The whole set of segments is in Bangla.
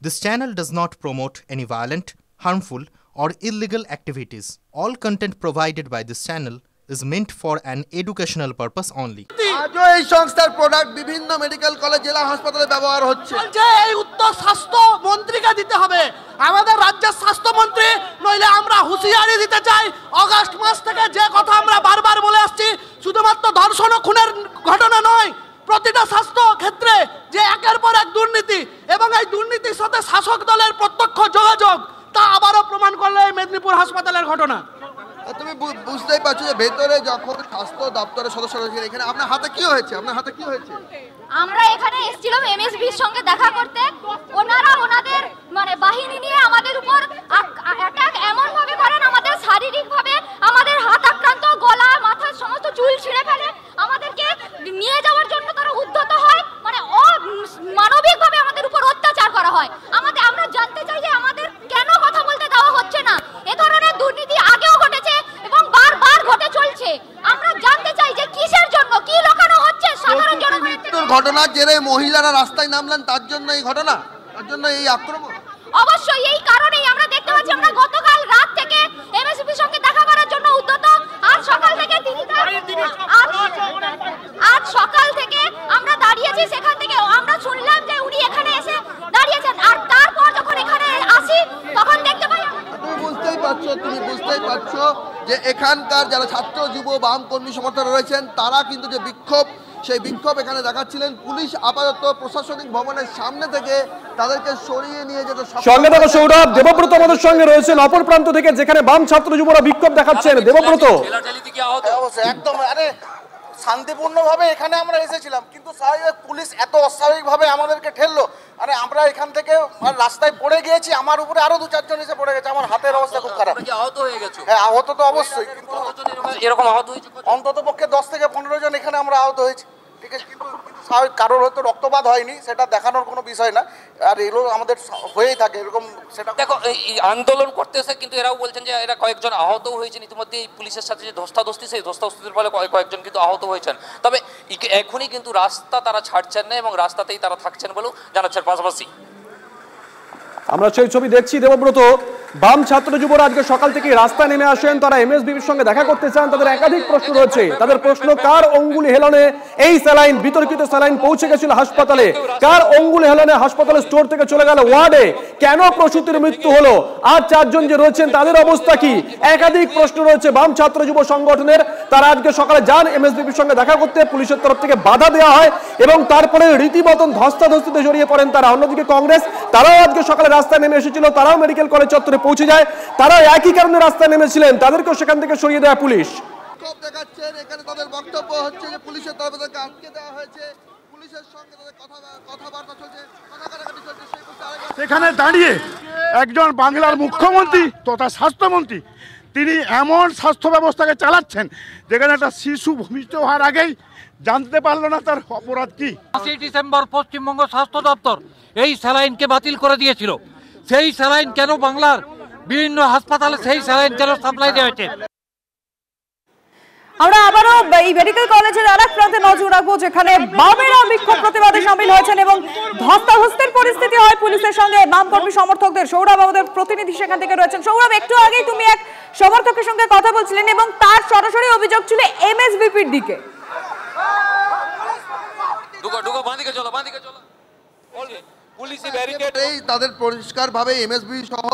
This channel does not promote any violent, harmful, or illegal activities. All content provided by this channel is meant for an educational purpose only. আজও এই সংস্থার প্রোডাক্ট বিভিন্ন মেডিকেল কলেজ জেলা হাসপাতালে ব্যবহার হচ্ছে। এই উত্তর স্বাস্থ্য মন্ত্রীকে দিতে হবে, আমাদের রাজ্যের স্বাস্থ্যমন্ত্রী, নইলে আমরা হুঁশিয়ারি দিতে চাই। আগস্ট মাস থেকে যে কথা আমরা বারবার বলে আসছি, শুধুমাত্র ধর্ষণ ও খুনের ঘটনা নয়, প্রতিটা স্বাস্থ্য ক্ষেত্রে যে একের পর এক দুর্নীতি এবং এই দুর্নীতির সাথে শাসক দলের প্রত্যক্ষ যোগাযোগ, তা আবারও প্রমাণ করলো এই মেদিনীপুর হাসপাতালের ঘটনা। তুমি বুঝতেই পারছো যে ভেতরে যখন স্বাস্থ্য দপ্তরের সদস্যরা রয়েছে, এখানে আপনার হাতে কি হয়েছে? আপনার হাতে কি হয়েছে? আমরা এখানে এসেছিলাম এমএসভির সঙ্গে দেখা করতে। ওনারা ওনাদের বাহিনী নিয়ে আমাদের উপর অ্যাটাক এমন ভাবে করেন, আমাদের শারীরিকভাবে আমাদের হাত আক্রান্ত, গলা মাথার সমস্ত চুল ছিঁড়ে ফেলে, আমাদেরকে নিয়ে যাওয়ার জন্য তারা উদ্যত হয়, অমানবিকভাবে আমাদের উপর অত্যাচার করা হয়। আমরা জানতে চাই যে আমাদের কেন কথা বলতে দেওয়া হচ্ছে না। এ ধরনের দুর্নীতি আগেও ঘটেছে এবং বারবার ঘটে চলছে। আমরা জানতে চাই যে কিসের জন্য, কি লুকানো হচ্ছে সাধারণ জনগণের। ঘটনার জেরে মহিলারা রাস্তায় নামলেন, তার জন্য এই ঘটনা, তার জন্য এই আক্রমণ। অবশ্যই এই কারণেই আমরা দেখতে পাচ্ছি, আমরা গতকাল রাত থেকে এমএসভির সঙ্গে দেখা করার জন্য উদ্যত। আজ সকাল থেকে আমরা দাঁড়িয়েছি, সেখান থেকে আমরা শুনলাম যে উনি এখানে এসে দাঁড়িয়েছেন, আর তারপর যখন এখানে আসি তখন দেখতে পাই। তুমি বুঝতেই পারছো যে এখানকার যারা ছাত্র যুব বাম কর্মী সমর্থক রয়েছেন, তারা কিন্তু যে বিক্ষোভ, সেই বিক্ষোভ এখানে দেখাচ্ছিলেন। পুলিশ আপাতত প্রশাসনিক ভবনের সামনে থেকে তাদেরকে সরিয়ে নিয়ে যেতে সঙ্গে থাকা সৌরভ দেবব্রত আমাদের সঙ্গে রয়েছেন অপর প্রান্ত থেকে, যেখানে বাম ছাত্র যুবরা বিক্ষোভ দেখাচ্ছেন। দেবব্রত, একদম শান্তিপূর্ণভাবে এখানে আমরা এসেছিলাম, কিন্তু পুলিশ এত অস্বাভাবিকভাবে আমাদেরকে ঠেললো। আমরা এখান থেকে রাস্তায় পড়ে গিয়েছি, আমার উপরে আরো 2-4 জন এসে পড়ে গেছে, আমার হাতের অবস্থা খুব খারাপ। আহত হয়ে গেছে? হ্যাঁ, আহত তো অবশ্যই, কিন্তু এরকম আহত হয়েছে অন্তত পক্ষে 10 থেকে 15 জন এখানে আমরা আহত হয়েছি। ঠিক আছে, কিন্তু কারোর হয়তো রক্তপাত হয়নি, সেটা দেখানোর কোনো বিষয় না, আর এগুলো আমাদের হয়েই থাকে এরকম। সেটা দেখো, এই আন্দোলন করতেছে, কিন্তু এরাও বলছেন যে এরা কয়েকজন আহত হয়েছেন ইতিমধ্যে এই পুলিশের সাথে যে ধস্তাধস্তি, সেই ধস্তাধস্তির ফলে কয়েকজন কিন্তু আহত হয়েছেন। তবে এখনই কিন্তু রাস্তা তারা ছাড়ছেন না এবং রাস্তাতেই তারা থাকছেন বলেও জানাচ্ছেন। পাশাপাশি আমরা সেই ছবি দেখছি। দেবব্রত, বাম ছাত্র যুবরা আজকে সকাল থেকে রাস্তায় নেমে আসেন, তারা এমএসভির সঙ্গে দেখা করতে চান। তাদের একাধিক প্রশ্ন রয়েছে। তাদের প্রশ্ন, কার অঙ্গুলি হেলনে এই স্যালাইন, বিতর্কিত স্যালাইন পৌঁছে গেছিল হাসপাতালে? কার অঙ্গুলি হেলনে হাসপাতালের স্টোর থেকে চলে গেল ওয়ার্ডে? কেন প্রসূতির মৃত্যু হলো? আর 4 জন যে রয়েছেন তাদের অবস্থা কি? একাধিক প্রশ্ন রয়েছে বাম ছাত্র যুব সংগঠনের। তারা আজকে সকালে যান এমএসভির সঙ্গে দেখা করতে, পুলিশের তরফ থেকে বাধা দেওয়া হয় এবং তারপরে রীতিমতন ধস্তাধস্তিতে জড়িয়ে পড়েন তারা। অন্যদিকে কংগ্রেস, তারাও আজকে সকালে রাস্তায় নেমে এসেছিল, তারাও মেডিকেল কলেজ চত্বরে পৌঁছে যায়। তারাও একই কারণে রাস্তায় নেমেছিলেন, তাদেরকেও সেখান থেকে সরিয়ে দেয় পুলিশ। দেখাচ্ছেন এখানে তাদের বক্তব্য হচ্ছে যে পুলিশের তরফ থেকে আটকে দেওয়া হয়েছে, পুলিশের সঙ্গে তাদের কথাবার্তা চলছে, কাটাকাটি চলছে। সেখানে দাঁড়িয়ে একজন বাংলার মুখ্যমন্ত্রী তথা স্বাস্থ্যমন্ত্রী, তিনি এমন স্বাস্থ্য ব্যবস্থাকে চালাচ্ছেন যেখানে একটা শিশু ভূমিষ্ঠ হওয়ার আগেই জানতে পারলো না তার অপরাধ কি। 5 ডিসেম্বর পশ্চিমবঙ্গ স্বাস্থ্য দপ্তর এই স্যালাইনকে বাতিল করে দিয়েছিল। সেই স্যালাইন কেন বাংলার বিভিন্ন হাসপাতালে সেই স্যালাইন কেন সাপ্লাই দেওয়া হয়েছে? আমরা আবারও এই মেডিকেল কলেজের আরেক প্রান্তে নজর রাখবো, যেখানে বামেরা বিক্ষোভ প্রতিবাদে সামিল হয়েছেন এবং ধস্তাধস্তির পরিস্থিতি হয় পুলিশের সঙ্গে বাম কর্মী সমর্থকদের। সৌরভ আমাদের প্রতিনিধি সেখান থেকে রয়েছেন। সৌরভ, একটু আগেই তুমি এক সমর্থকের সঙ্গে কথা বলছিলেন এবং তার সরাসরি অভিযোগ ছিল এমএসভিপির দিকে। তাদের পরিষ্কারভাবে এমএসভি সহ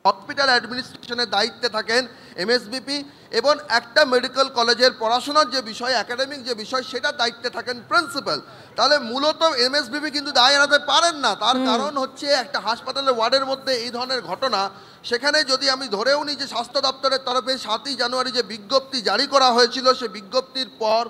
হসপিটাল অ্যাডমিনিস্ট্রেশনের দায়িত্বে থাকেন এমএসভিপি, এবং একটা মেডিকেল কলেজের পড়াশোনার যে বিষয়, একাডেমিক যে বিষয়, সেটার দায়িত্বে থাকেন প্রিন্সিপাল। তাহলে মূলত এমএসভিপি কিন্তু দায় এড়াতে পারেন না। তার কারণ হচ্ছে একটা হাসপাতালের ওয়ার্ডের মধ্যে এই ধরনের ঘটনা, সেখানে যদি আমি ধরেও নিই যে স্বাস্থ্য দপ্তরের তরফে 7ই জানুয়ারি যে বিজ্ঞপ্তি জারি করা হয়েছিল, সে বিজ্ঞপ্তির পর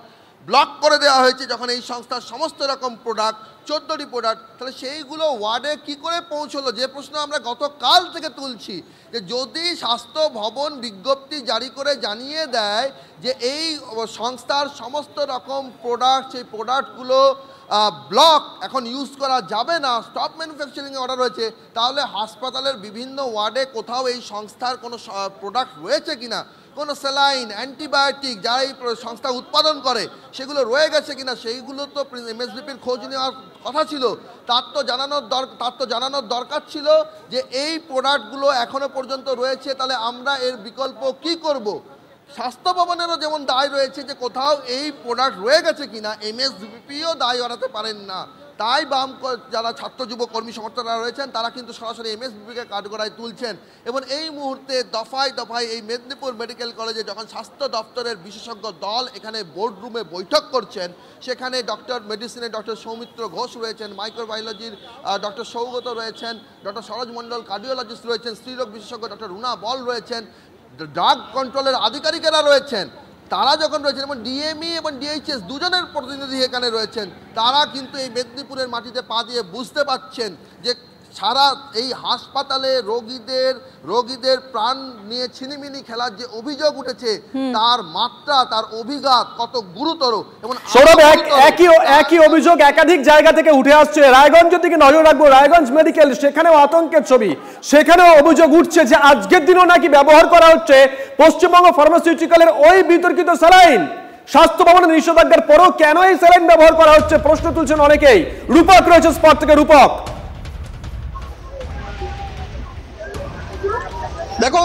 ব্লক করে দেওয়া হয়েছে যখন এই সংস্থার সমস্ত রকম প্রোডাক্ট, 14টি প্রোডাক্ট, তাহলে সেইগুলো ওয়ার্ডে কি করে পৌঁছলো? যে প্রশ্ন আমরা গতকাল থেকে তুলছি, যে যদি স্বাস্থ্য ভবন বিজ্ঞপ্তি জারি করে জানিয়ে দেয় যে এই সংস্থার সমস্ত রকম প্রোডাক্ট, সেই প্রোডাক্টগুলো ব্লক এখন ইউজ করা যাবে না, স্টপ ম্যানুফ্যাকচারিংয়ে অর্ডার হয়েছে, তাহলে হাসপাতালের বিভিন্ন ওয়ার্ডে কোথাও এই সংস্থার কোনো প্রোডাক্ট রয়েছে কিনা কোনো স্যালাইন, অ্যান্টিবায়োটিক যারা এই সংস্থা উৎপাদন করে সেগুলো রয়ে গেছে কিনা সেইগুলো তো এমএসভিপির খোঁজ নেওয়ার কথা ছিল। তার তো জানানোর দরকার ছিল যে এই প্রোডাক্টগুলো এখনো পর্যন্ত রয়েছে, তাহলে আমরা এর বিকল্প কি করব। স্বাস্থ্য ভবনেরও যেমন দায় রয়েছে যে কোথাও এই প্রোডাক্ট রয়ে গেছে কিনা, এমএসভিপিও দায় এড়াতে পারেন না। তাই বাম যারা ছাত্র যুব কর্মী সমর্থকরা রয়েছেন তারা কিন্তু সরাসরি এমএসভিপিকে কাঠগড়ায় তুলছেন এবং এই মুহূর্তে দফায় দফায় এই মেদিনীপুর মেডিকেল কলেজে যখন স্বাস্থ্য দপ্তরের বিশেষজ্ঞ দল এখানে বোর্ডরুমে বৈঠক করছেন, সেখানে মেডিসিনের ডক্টর সৌমিত্র ঘোষ রয়েছেন, মাইক্রোবায়োলজির ডক্টর সৌগত রয়েছেন, ডক্টর সরোজ মণ্ডল কার্ডিওলজিস্ট রয়েছেন, স্ত্রীরোগ বিশেষজ্ঞ ডক্টর রুনা বল রয়েছেন, ড্রাগ কন্ট্রোলের আধিকারিকেরা রয়েছেন, তারা যখন রয়েছেন এবং ডিএমই এবং ডিএইচএস দুজনের প্রতিনিধি এখানে রয়েছেন, তারা কিন্তু এই মেদিনীপুরের মাটিতে পা দিয়ে বুঝতে পারছেন যে সারা এই হাসপাতালে রোগীদের প্রাণ নিয়ে ছিনিমিনি খেলার যে অভিযোগ উঠেছে তার মাত্রা, তার অভিঘাত কত গুরুতর। এবং সৌরভ, একই অভিযোগ একাধিক জায়গা থেকে উঠে আসছে। রায়গঞ্জের দিকে নজর রাখবো, রায়গঞ্জ মেডিকেল, সেখানেও আতঙ্কের ছবি, সেখানেও অভিযোগ উঠছে যে আজকের দিনও নাকি ব্যবহার করা হচ্ছে পশ্চিমবঙ্গ ফার্মাসিউটিক্যালের ওই বিতর্কিত স্যালাইন। স্বাস্থ্য ভবনের নিষেধাজ্ঞার পরও কেন এই স্যালাইন ব্যবহার করা হচ্ছে প্রশ্ন তুলছেন অনেকেই। রূপক রয়েছে স্পট থেকে। রূপক, দেখো,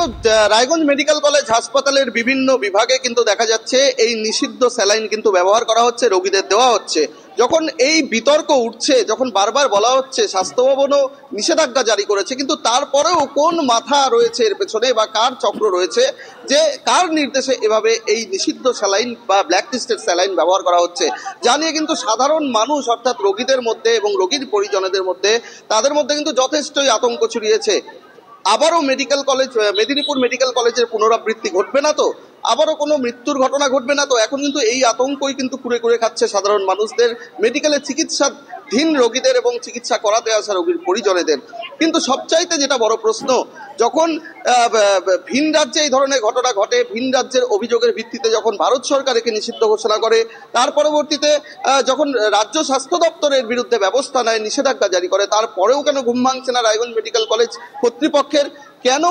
রায়গঞ্জ মেডিকেল কলেজ হাসপাতালের বিভিন্ন বিভাগে কিন্তু দেখা যাচ্ছে এই নিষিদ্ধ স্যালাইন কিন্তু ব্যবহার করা হচ্ছে, রোগীদের দেওয়া হচ্ছে। যখন এই বিতর্ক উঠছে, যখন বারবার বলা হচ্ছে স্বাস্থ্য ভবনও নিষেধাজ্ঞা জারি করেছে, কিন্তু তারপরেও কোন মাথা রয়েছে এর পেছনে বা কার চক্র রয়েছে যে কার নির্দেশে এভাবে এই নিষিদ্ধ স্যালাইন বা ব্ল্যাক লিস্টেড স্যালাইন ব্যবহার করা হচ্ছে, যা নিয়ে কিন্তু সাধারণ মানুষ অর্থাৎ রোগীদের মধ্যে এবং রোগীর পরিজনদের মধ্যে তাদের মধ্যে কিন্তু যথেষ্টই আতঙ্ক ছড়িয়েছে। আবারও মেদিনীপুর মেডিকেল কলেজের পুনরাবৃত্তি ঘটবে না তো? আবারও কোনো মৃত্যুর ঘটনা ঘটবে না তো? এখন কিন্তু এই আতঙ্কই কিন্তু কুড়ে কুড়ে খাচ্ছে সাধারণ মানুষদের, মেডিকেলে চিকিৎসাধীন রোগীদের এবং চিকিৎসা করাতে আসা রোগীর পরিজনেদের। কিন্তু সবচাইতে যেটা বড় প্রশ্ন, যখন ভিন রাজ্যে এই ধরনের ঘটনা ঘটে, ভিন রাজ্যের অভিযোগের ভিত্তিতে যখন ভারত সরকার একে নিষিদ্ধ ঘোষণা করে, তার পরবর্তীতে যখন রাজ্য স্বাস্থ্য দপ্তরের বিরুদ্ধে ব্যবস্থা নেয়, নিষেধাজ্ঞা জারি করে, তারপরেও কেন ঘুম ভাঙছে না রায়গঞ্জ মেডিকেল কলেজ কর্তৃপক্ষের? কেন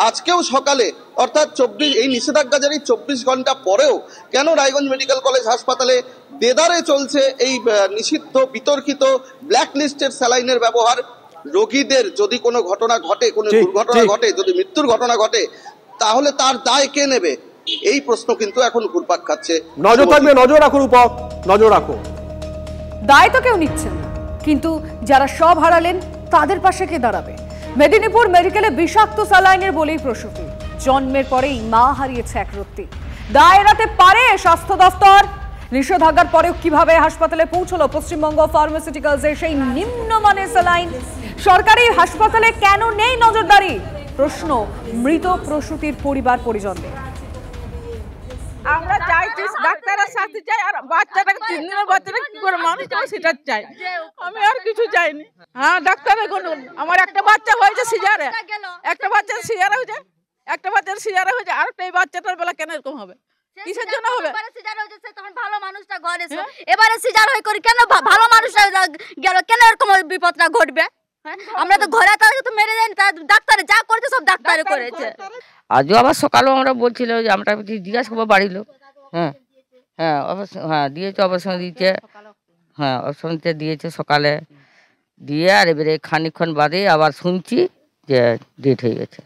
আজকেও সকালে অর্থাৎ এই নিষেধাজ্ঞা জারি 24 ঘন্টা পরেও কেন রায়গঞ্জ মেডিকেল কলেজ হাসপাতালে দেদারে চলছে এই নিষিদ্ধ বিতর্কিত ব্ল্যাক লিস্টেড স্যালাইনের ব্যবহার? রোগীদের যদি কোনো ঘটনা ঘটে, কোনো দুর্ঘটনা ঘটে, যদি মৃত্যুর ঘটনা ঘটে, তাহলে তার দায় কে নেবে? এই প্রশ্ন কিন্তু এখন ঘুরপাক খাচ্ছে। নজর থাকবে, নজর রাখো রূপক, নজর রাখো। দায় তো কেউ নিচ্ছেন না, কিন্তু যারা সব হারালেন তাদের পাশে কে দাঁড়াবে? মেদিনীপুর মেডিকেলে বিষাক্ত স্যালাইনের বলেই প্রসূতি, জন্মের পরেই মা হারিয়েছে এক রত্তি। দায় এড়াতে পারে স্বাস্থ্য দফতর? নিষেধাজ্ঞার পরেও কিভাবে হাসপাতালে পৌঁছলো পশ্চিমবঙ্গ ফার্মাসিউটিক্যালসের সেই নিম্নমানের স্যালাইন? সরকারি হাসপাতালে কেন নেই নজরদারি? প্রশ্ন মৃত প্রসূতির পরিবার পরিজনদের। আমরা চাইছি ডাক্তারের সাথে চাই, আর বাচ্চাটাকে 3 দিনের বাচ্চাটাকে কি করে মানুষ হবে সেটা চাই, আমি আর কিছু চাইনি। হ্যাঁ, ডাক্তারের আমার একটা বাচ্চা হয়েছে সিজারে, একটা বাচ্চার সিজারে হয়েছে, আর এই বাচ্চাটার বেলা কেন এরকম হবে? কিসের জন্য হবে? তখন ভালো মানুষটা ঘরে, এবারে সিজার হয়ে করে কেন ভালো মানুষটা গেল, কেন এরকম বিপদটা ঘটবে? আমরা তো ঘরে তো মেরে যাইনি, ডাক্তারে যা করেছে সব ডাক্তারে করেছে। আজও আবার সকালেও আমরা বলছিল যে আমরা জিজ্ঞাসা করবো বাড়ির লোক, দিয়েছে, অবসর দিয়েছে, অবসর দিয়েছে সকালে দিয়ে, আর এবারে খানিকক্ষণ বাদে আবার শুনছি যে ডেট হয়ে গেছে।